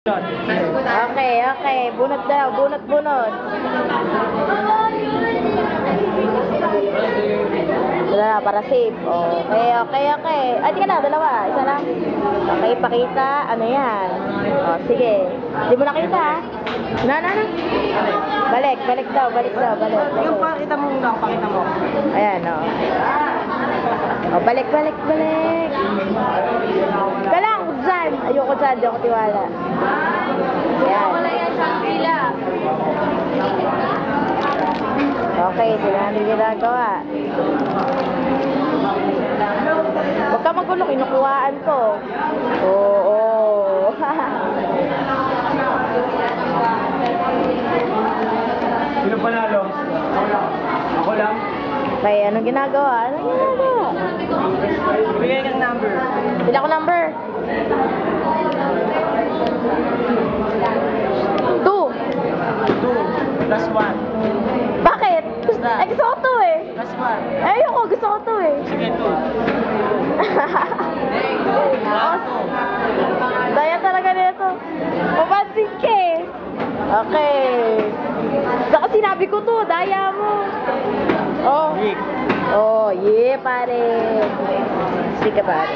Okay, okay. Bunot daw, bunot, bunot. Wala, para safe. Okay, okay, okay. Ay, di ka na, dalawa. Isa lang. Okay, pakita. Ano yan? Sige. Di mo nakita, ha? Na. Balik, balik daw, balik daw, balik. Yung pakita mo muna, pakita mo. Ayan, balik, balik, balik. Kalang, dyan. Ayoko dyan, di ako tiwala. Ayan. Wala yan sa sila. Okay, sila natin ginagawa. Huwag ka magulo, kinukuhaan ko. Oo. Sino panalo? Ako lang. Okay, anong ginagawa? Anong ginagawa? Bigay ka ng number. Sila ko number. 2. 2 plus 1. Bakit? Gusto ko 2 eh. Plus 1. Ayoko, gusto ko 2 eh. Sige, 2. Daya talaga nito. Mapansin ka eh. Okay. Saka sinabi ko to, daya mo. Oh. Rick. Oh, yeah, pare. Sige, pare.